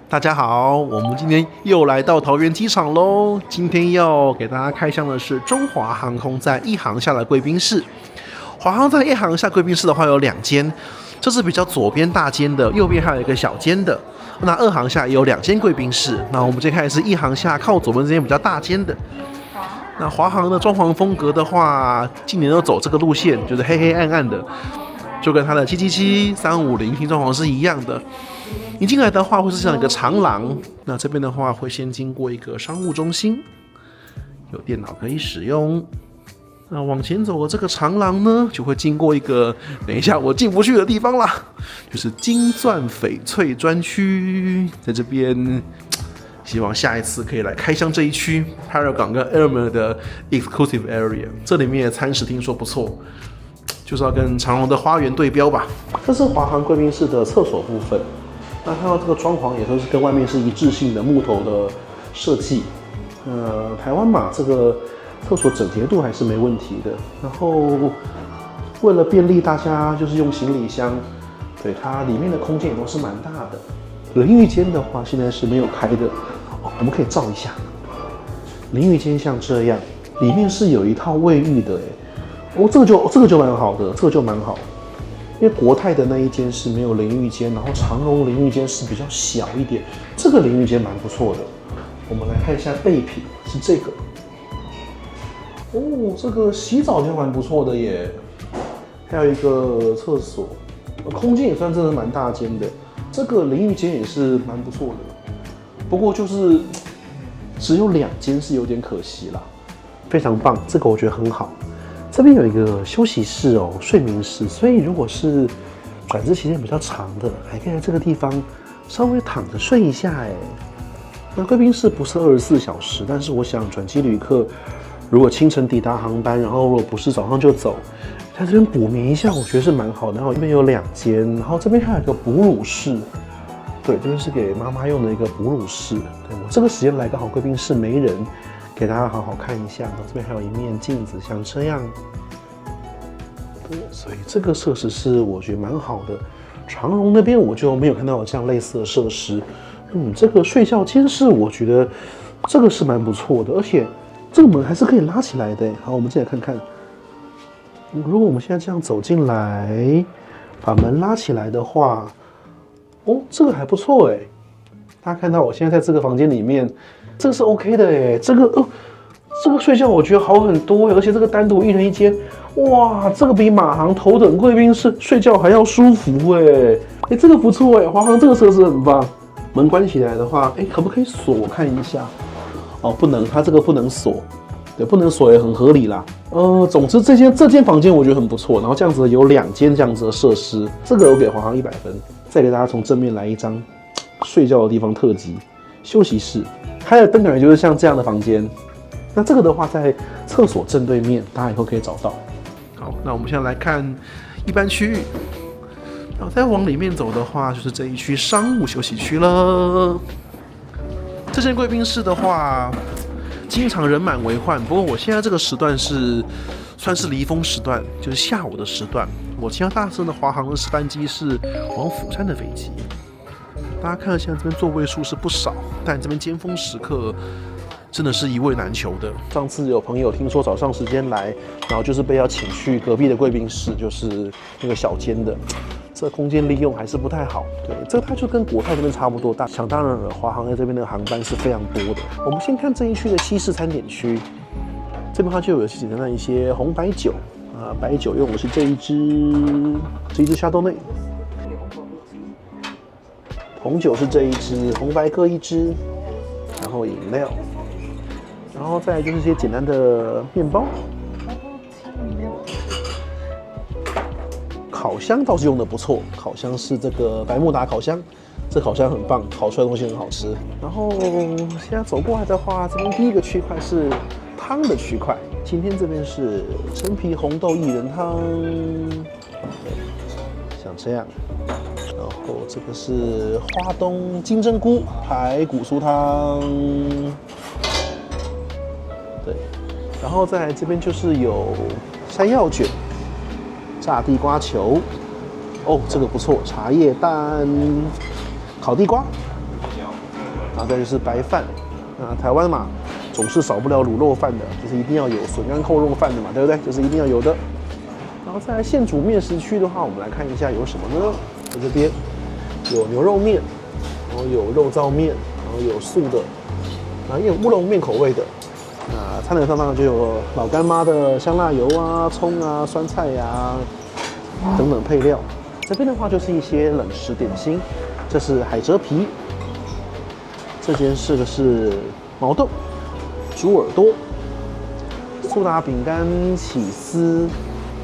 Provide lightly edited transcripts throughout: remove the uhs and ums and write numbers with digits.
大家好，我們今天又來到桃園機場嘍。今天要給大家開箱的是中華航空在一航下的貴賓室。華航在一航下貴賓室的話有2間，這是比較左邊大間的，右邊還有一個小間的。那2航下也有2間貴賓室。那我們今天看的是一航下靠左邊這間比較大間的。那華航的裝潢風格的話，近年都走這個路線，就是黑黑暗暗的，就跟它的777、350新裝潢是一樣的。你進來的話會是這樣一個長廊，那這邊的話會先經過一個商務中心，有電腦可以使用。那往前走的這個長廊呢，就會經過一個等一下我進不去的地方啦，就是金鑽翡翠專區，在這邊。希望下一次可以來開箱這一區 Paragon 跟 Airman 的 Exclusive Area， 這裡面的餐食聽說不錯，就是要跟長榮的花園對標吧。這是華航貴賓室的廁所部分，那看到這個裝潢也都是跟外面是一致性的木頭的設計。台灣嘛，這個廁所整潔度還是沒問題的。然後為了便利大家，就是用行李箱，對，它裡面的空間也都是蠻大的。淋浴間的話，現在是沒有開的。我們可以照一下，淋浴間像這樣，裡面是有一套衛浴的，這個就蠻好的，這個就蠻好，因為國泰的那一間是沒有淋浴間，然後長榮淋浴間是比較小一點，這個淋浴間蠻不錯的。我們來看一下備品，是這個，這個洗澡間蠻不錯的耶，還有一個廁所，空間也算真的蠻大間的，這個淋浴間也是蠻不錯的。不過就是只有2間是有點可惜啦，非常棒，這個我覺得很好。這邊有一個休息室哦，睡眠室，所以如果是轉機期間比較長的，還可以在這個地方稍微躺着睡一下哎。那貴賓室不是24小時，但是我想轉機旅客如果清晨抵達航班，然後如果不是早上就走，在這邊補眠一下，我覺得是蠻好的。然後這邊有2間，然後這邊還有一個哺乳室。對，這邊是給媽媽用的一個哺乳室。對，我這個時間來剛好貴賓室沒人，給大家好好看一下。然後這邊還有一面鏡子，像這樣。對，所以這個設施是我覺得蠻好的。長榮那邊我就沒有看到有這樣類似的設施。這個睡覺間室我覺得這個是蠻不錯的，而且這個門還是可以拉起來的。好，我們進來看看。如果我們現在這樣走進來，把門拉起來的話。這個還不錯哎，大家看到我現在在這個房間裡面，這個是 OK 的哎，這個睡覺我覺得好很多，而且這個單獨1人1間，哇，這個比馬航頭等貴賓室睡覺還要舒服哎，這個不錯哎，華航這個設施很棒。門關起來的話，可不可以鎖？我看一下，不能，它這個不能鎖，對，不能鎖也很合理啦。總之這間房間我覺得很不錯，然後這樣子有2間這樣子的設施，這個我給華航100分。再給大家從正面來一張睡覺的地方特輯，休息室，開了燈感覺就是像這樣的房間。那這個的話在廁所正對面，大家以後可以找到。好，那我們現在來看一般區域，然後再往裡面走的話，就是這一區商務休息區了。這間貴賓室的話，經常人滿為患，不過我現在這個時段算是離峰時段，就是下午的時段。我其他大部分的華航的班機是往釜山的飛機。大家看到現在這邊座位數是不少，但這邊尖峰時刻真的是一位難求的。上次有朋友聽說早上時間來，然後就是被要請去隔壁的貴賓室，就是那個小間的，這空間利用還是不太好。對，這個它就跟國泰這邊差不多大。想當然了，華航在這邊的航班是非常多的。我們先看這一區的西式餐點區，這邊它就有簡單的一些紅白酒。白酒用的是這一支夏多內，紅酒是這一支，紅白各1支，然後飲料，然後再來就是一些簡單的麵包，烤箱倒是用的不錯，烤箱是這個百慕達烤箱，這烤箱很棒，烤出來的東西很好吃。然後現在走過來的話，這邊第一個區塊是湯的區塊。今天這邊是陳皮紅豆薏仁湯，像這樣，然後這個是花東金針菇排骨酥湯，對，然後再來這邊就是有山藥卷、炸地瓜球，这個不錯，茶葉蛋、烤地瓜，然後再就是白飯。那台灣嘛，總是少不了滷肉飯的，就是一定要有筍乾扣肉飯的嘛，对不对？这是一定要有的。然後再來现煮面食區的話，我們來看一下有什麼呢？在這邊有牛肉麵，然後有肉燥麵，然後有素的，然後也有烏龍麵口味的。那餐點上當然就有老乾媽的香辣油啊、蔥啊、酸菜呀、等等配料。這邊的話就是一些冷食點心，這是海蜇皮。這間是毛豆、豬耳朵、蘇打餅乾、起司、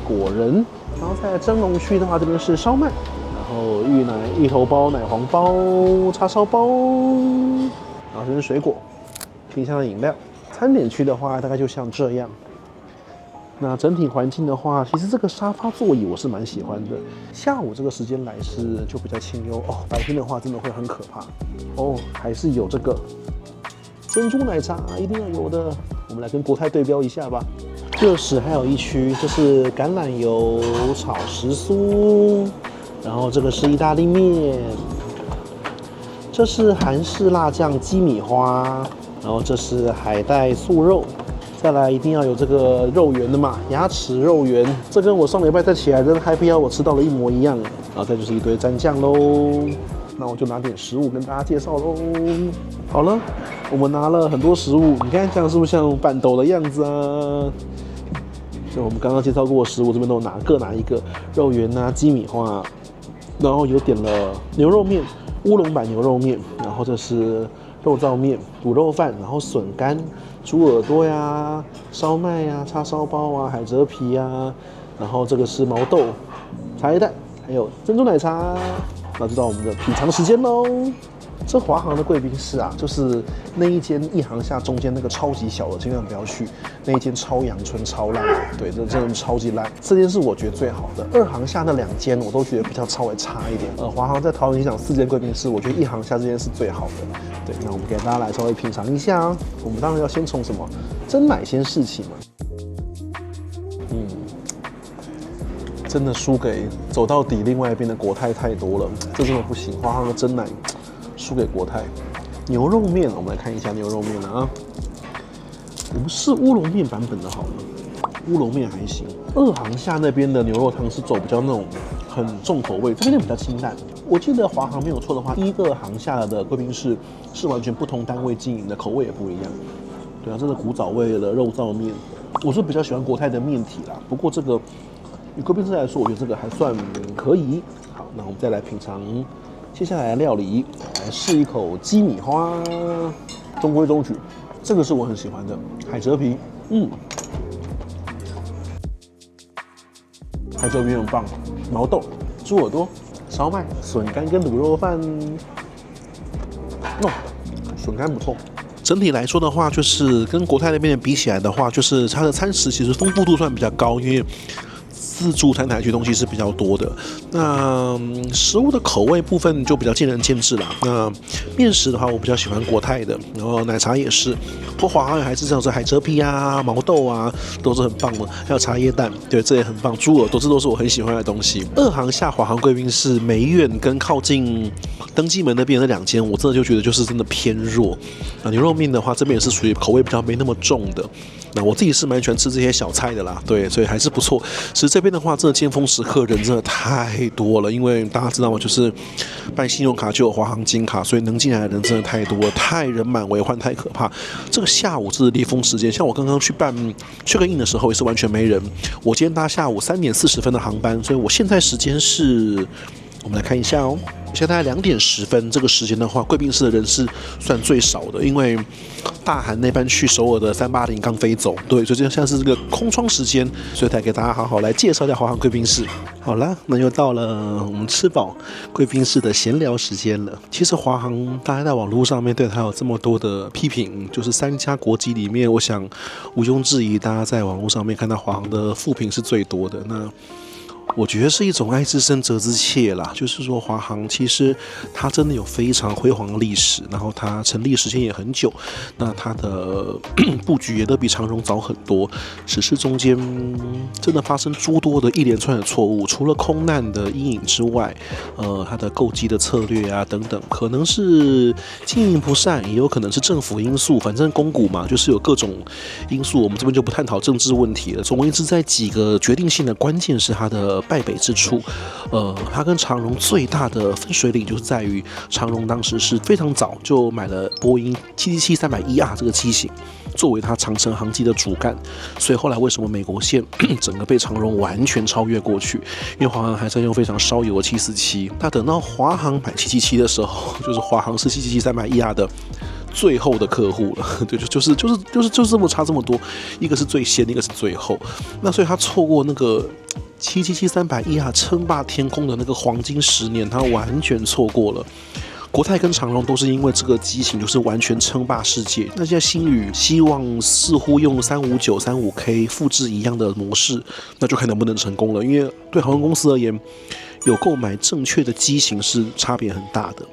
果仁，然後在蒸籠區的話，這邊是燒麥，然後芋頭包、奶黃包、叉燒包，然後這是水果，冰箱的飲料。餐點區的話，大概就像這樣。那整體環境的話，其實這個沙發座椅我是蠻喜歡的。下午這個時間來是就比較清幽哦，白天的話真的會很可怕哦。還是有這個珍珠奶茶一定要有的，我们來跟國泰對標一下吧。熱食還有一區，這是橄欖油炒時酥，然後這個是意大利麵，這是韓式辣醬雞米花，然後這是海帶素肉。再來一定要有這個肉圓的嘛，牙齒肉圓，這跟我上禮拜再起來的 Happy Hour我吃到的一模一樣。然後再就是一堆蘸醬嘍，那我就拿點食物跟大家介紹嘍。好了，我們拿了很多食物，你看這樣是不是像辦桌的樣子啊？就我們剛剛介紹過的食物，這邊都各拿一個肉圓啊、雞米花，然後有點了牛肉麵、烏龍版牛肉麵，然後這是肉燥麵、滷肉飯，然後筍乾、豬耳朵呀、燒麥呀、叉燒包啊、海蜇皮啊，然後這個是毛豆、茶葉蛋，還有珍珠奶茶。那就到我們的品嘗時間嘍。這華航的貴賓室啊，就是那一間一航廈中間那個超級小的，千萬不要去。那一間超陽春超爛，對，這真的超級爛。這間是我覺得最好的。二航廈那2間我都覺得比較稍微差一點。華航在桃園機場4間貴賓室，我覺得一航廈這間是最好的。對，那我們給大家來稍微品嘗一下啊。我們當然要先從什麼珍奶先試起嘛。真的輸給走到底另外一邊的國泰太多了，這真的不行。華航的珍奶輸給國泰。牛肉麵，我們來看一下牛肉麵啊。我們試烏龍麵版本的好了，烏龍麵還行。二航廈那邊的牛肉湯是走比較那種很重口味，這邊比較清淡。我記得華航沒有錯的話，1、2航廈的貴賓室是完全不同單位經營的，口味也不一樣。對啊，這是古早味的肉燥麵，我是比較喜歡國泰的麵體啦。不過這個以貴賓室來說，我覺得這個還算可以。好，那我們再來品嘗接下來的料理，來試一口雞米花，中規中矩。這個是我很喜歡的海蜇皮，海蜇皮很棒，毛豆、豬耳朵、燒麥、筍乾跟滷肉飯，筍乾不錯。整體來說的話，就是跟國泰那邊比起來的話，就是它的餐食其實豐富度算比較高，因為自助餐台區東西是比較多的。那食物的口味部分就比較見仁見智啦。那麵食的話，我比較喜歡國泰的，然後奶茶也是。不過華航還是像是海蜇皮啊、毛豆啊，都是很棒的。還有茶葉蛋，對，這也很棒。豬耳朵，這都是我很喜歡的東西。二航廈華航貴賓室梅苑跟靠近登機門那邊的那2間，我真的就覺得就是真的偏弱。牛肉麵的話，這邊也是屬於口味比較沒那麼重的。那我自己是蠻喜歡吃這些小菜的啦，對，所以還是不錯。其實這邊的話，真的尖峰時刻人真的太多了，因為大家知道嗎？就是辦信用卡就有華航金卡，所以能進來的人真的太多了，太人滿為患，太可怕。這個下午是烈風時間，像我剛剛去辦check in的時候也是完全沒人。我今天搭下午3點40分的航班，所以我現在時間是，我們來看一下哦。現在大概2點10分，這個時間的話，貴賓室的人是算最少的，因為大韓那班去首爾的380剛飛走，對，所以現在是這個空窗時間，所以才給大家好好來介紹一下華航貴賓室。好啦，那又到了我們吃飽貴賓室的閒聊時間了。其實華航大家在網絡上面對它有這麼多的批評，就是3家國籍裡面，我想毋庸置疑，大家在網絡上面看到華航的負評是最多的。那我覺得是一種愛之深責之切啦，就是說華航其實它真的有非常輝煌的歷史，然後它成立時間也很久，那它的布局也都比長榮早很多，只是中間真的發生諸多的一連串的錯誤，除了空難的陰影之外，它的購機的策略啊等等，可能是經營不善，也有可能是政府因素，反正公股嘛，就是有各種因素，我們這邊就不探討政治問題了。总而言之，在幾個決定性的關鍵是它的敗北之處，它跟長榮最大的分水嶺就是在於長榮當時是非常早就買了波音777-300ER 這個機型作為它長程航機的主幹，所以後來為什麼美國線整個被長榮完全超越過去？因為華航還在用非常燒油的747，那等到華航買777的時候，就是華航是777-300ER的最後的客戶了，對，就是這麼差這麼多，一個是最先，一個是最後，那所以他錯過那個777-300ER稱霸天空的那個黃金10年，他完全錯過了。國泰跟長榮都是因為這個機型就是完全稱霸世界。那現在星宇希望似乎用359、35K 複製一樣的模式，那就看能不能成功了。因為對航空公司而言，有購買正確的機型是差別很大的。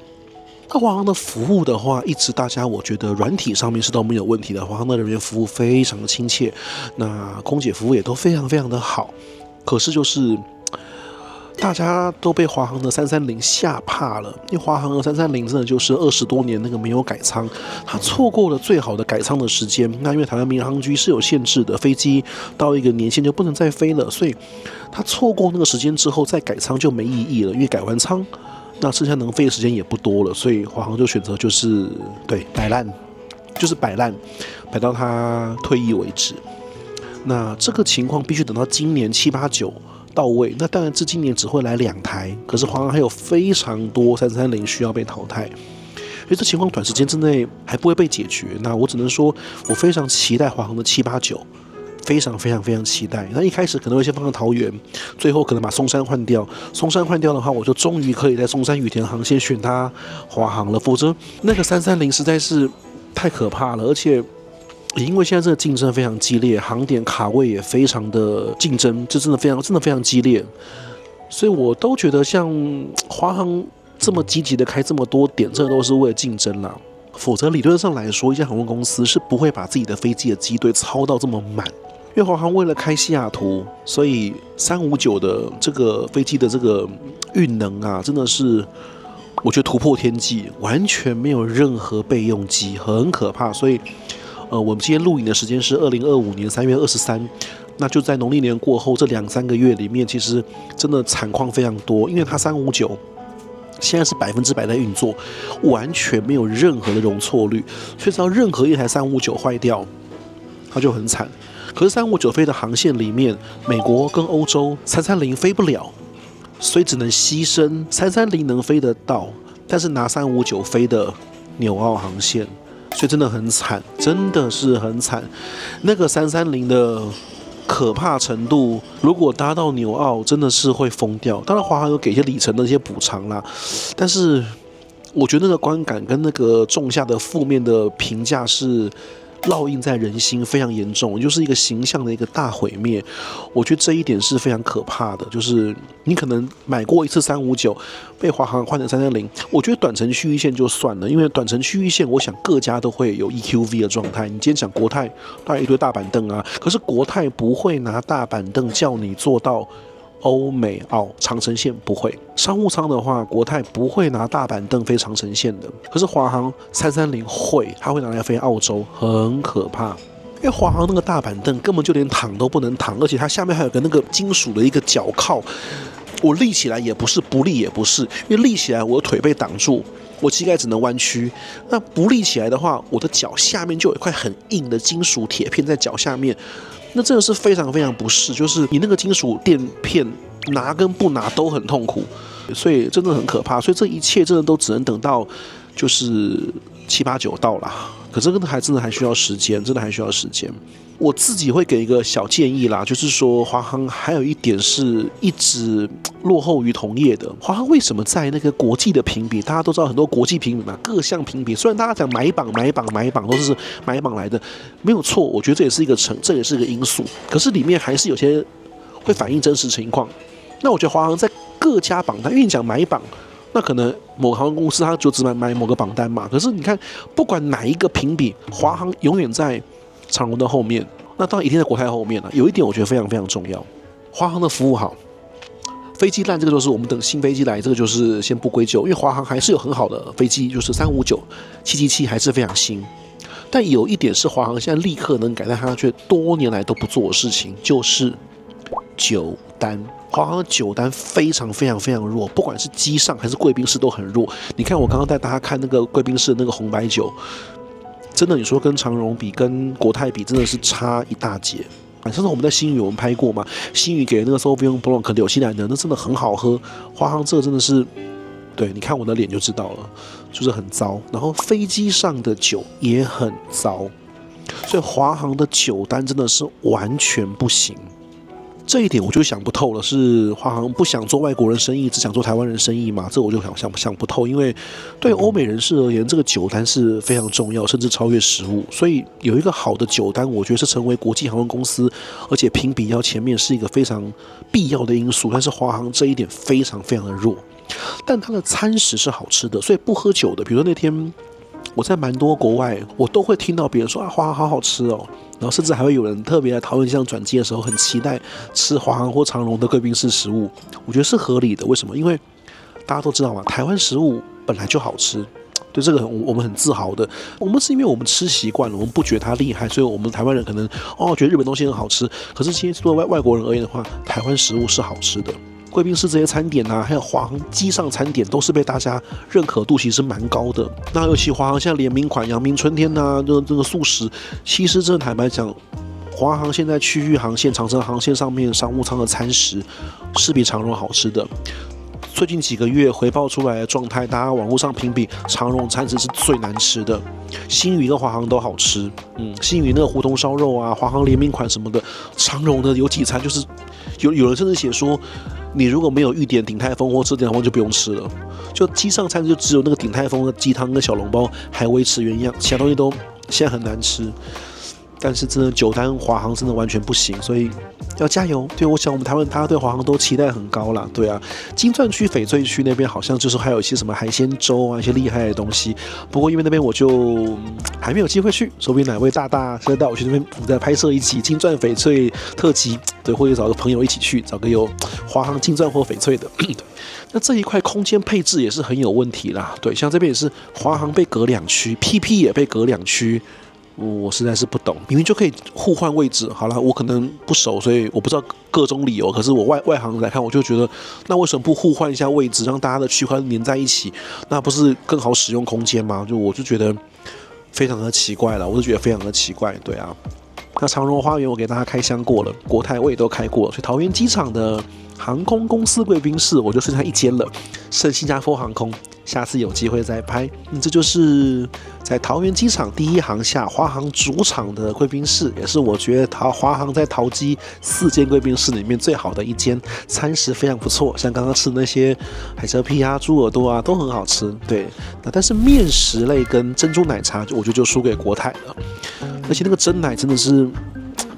那華航的服務的話，一直大家我覺得軟體上面是都沒有問題的，華航的人員服務非常的親切，那空姐服務也都非常非常的好。可是就是大家都被華航的330嚇怕了，因為華航的330真的就是20多年那個沒有改艙，它錯過了最好的改艙的時間。那因為台灣民航局是有限制的，飛機到一個年限就不能再飛了，所以它錯過那個時間之後再改艙就沒意義了，因為改完艙那剩下能飛的時間也不多了，所以華航就選擇就是對擺爛，就是擺爛，擺到它退役為止。那這個情況必須等到今年7、8、9到位，那當然这今年只會來2台，可是華航還有非常多330需要被淘汰，所以這情況短時間之內還不會被解決。那我只能說，我非常期待華航的7、8、9，非常非常非常期待。那一開始可能會先放到桃園，最後可能把松山換掉。松山換掉的話，我就終於可以在松山羽田航線選它華航了，否則那個330實在是太可怕了，而且也因為現在這個競爭非常激烈，航點卡位也非常的競爭，這真的非常激烈，所以我都覺得像華航這麼積極的開這麼多點，這都是為了競爭啦。否則理論上來說，一家航空公司是不會把自己的飛機的機隊操到這麼滿。因為華航為了開西雅圖，所以359的這個飛機的這個運能啊，真的是我覺得突破天際，完全沒有任何備用機，很可怕。所以我們今天錄影的時間是2025年3月23，那就在農曆年過後這2-3個月裡面，其實真的慘況非常多。因為它359現在是100%在運作，完全沒有任何的容錯率，所以只要任何一台359壞掉，它就很慘。可是359飛的航線裡面，美國跟歐洲330飛不了，所以只能犧牲330能飛得到，但是拿359飛的紐澳航線。所以真的很慘，真的是很慘。那個330的可怕程度，如果搭到紐澳，真的是會瘋掉。當然，華航有給一些里程的一些補償啦，但是我覺得那個觀感跟那個種下的負面的評價是烙印在人心，非常嚴重，就是一個形象的一個大毀滅。我覺得這一點是非常可怕的，就是你可能買過一次359，被華航換成330，我覺得短程區域線就算了，因為短程區域線，我想各家都會有 EQV 的狀態。你今天講國泰，當然一堆大板凳啊，可是國泰不會拿大板凳叫你做到歐美澳長程線，不會。商務艙的話，國泰不會拿大板凳飛長程線的，可是華航330會，它會拿來飛澳洲，很可怕。因為華航那個大板凳根本就連躺都不能躺，而且它下面還有個那个金屬的一個腳靠，我立起來也不是，不立也不是，因為立起來我的腿被擋住，我膝蓋只能彎曲。那不立起來的話，我的腳下面就有一塊很硬的金屬鐵片在腳下面。那真的是非常非常不適，就是你那個金屬墊片拿跟不拿都很痛苦，所以真的很可怕。所以這一切真的都只能等到就是7、8、9到啦。可是真的還需要時間，真的還需要時間。我自己會給一個小建議啦，就是說華航還有一點是一直落後於同業的。華航為什麼在那個國際的評比，大家都知道很多國際評比嘛，各項評比，雖然大家講買榜都是買榜來的，沒有錯，我覺得這也是一個因素。可是裡面還是有些會反映真實情況。那我覺得華航在各家榜單，因為你講買榜，那可能某個航空公司它就只買某個榜單嘛。可是你看，不管哪一個評比，華航永遠在長榮的後面，那當然一定在國泰後面了。有一點我覺得非常非常重要，華航的服務好。飛機爛，這個就是我們等新飛機來，這個就是先不歸咎，因為華航還是有很好的飛機，就是359、777還是非常新。但有一點是華航現在立刻能改善它卻多年來都不做的事情，就是酒單。華航的酒單非常非常非常弱，不管是機上還是貴賓室都很弱。你看我剛剛帶大家看那個貴賓室的那個紅白酒，真的你說跟長榮比、跟國泰比，真的是差一大截。上次我們在星宇我們拍過嘛，星宇給的那個 Sauvignon Blanc 紐西蘭的那真的很好喝，華航這個真的是，對，你看我的臉就知道了，就是很糟。然後飛機上的酒也很糟，所以華航的酒單真的是完全不行。這一點我就想不透了，是華航不想做外國人生意，只想做台灣人生意嘛？這我就想不透，因為對歐美人士而言，這個酒單是非常重要，甚至超越食物。所以有一個好的酒單，我覺得是成為國際航空公司，而且評比要前面是一個非常必要的因素。但是華航這一點非常非常的弱，但它的餐食是好吃的，所以不喝酒的，比如說那天我在蠻多國外，我都會聽到別人說啊，華航好好吃哦。然後甚至還會有人特別來桃園機場轉機的時候，很期待吃華航或長榮的貴賓室食物。我覺得是合理的。為什麼？因為大家都知道嘛，台灣食物本來就好吃，對這個我們很自豪的。我們是因為我們吃習慣了，我們不覺得它厲害，所以我們台灣人可能覺得日本東西很好吃。可是其實對外國人而言的話，台灣食物是好吃的。貴賓室這些餐點啊，還有華航機上餐點，都是被大家認可度其實蠻高的。那尤其華航現在聯名款陽明春天啊，這個素食，其實真的坦白講，華航現在區域航線、長程航線上面商務艙的餐食是比長榮好吃的。最近幾個月回報出來的狀態，大家網絡上評比，長榮餐食是最難吃的，星宇跟華航都好吃。星宇那個胡同燒肉啊，華航聯名款什麼的，長榮的有幾餐就是有人甚至寫說，你如果沒有預點鼎泰豐或吃鼎泰豐就不用吃了，就機上餐就只有那個鼎泰豐的雞湯跟小籠包還維持原樣，其他東西都現在很難吃。但是真的酒單華航真的完全不行，所以要加油。對，我想我們台灣大家對華航都期待很高啦。對啊，金鑽區、翡翠區那邊好像就是還有一些什麼海鮮粥啊，一些厲害的東西。不過因為那邊我就還沒有機會去，說不定哪位大大現在帶我去那邊，我們再拍攝一期金鑽翡翠特輯。對，或者找個朋友一起去，找個有華航金鑽或翡翠的。那這一塊空間配置也是很有問題啦。對，像這邊也是華航被隔2區 ，PP 也被隔2區。我實在是不懂，明明就可以互換位置。好了，我可能不熟，所以我不知道各種理由。可是我外行來看，我就覺得，那為什麼不互換一下位置，讓大家的區塊連在一起？那不是更好使用空間嗎？我就覺得非常的奇怪了，我就覺得非常的奇怪。對啊，那長榮花園我給大家開箱過了，國泰我也都開過了，所以桃園機場的航空公司貴賓室我就剩下一間了，剩新加坡航空。下次有機會再拍。這就是在桃園機場第一航廈華航主場的貴賓室，也是我覺得華航在桃機4間貴賓室裡面最好的一間，餐食非常不錯，像剛剛吃的那些海蜇皮啊、豬耳朵啊都很好吃。對，但是麵食類跟珍珠奶茶，我覺得就輸給國泰了，而且那個珍奶真的是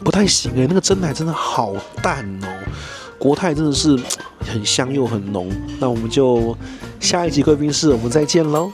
不太行那個珍奶真的好淡哦。國泰真的是很香又很濃，那我們就下一集貴賓室我們再見嘍。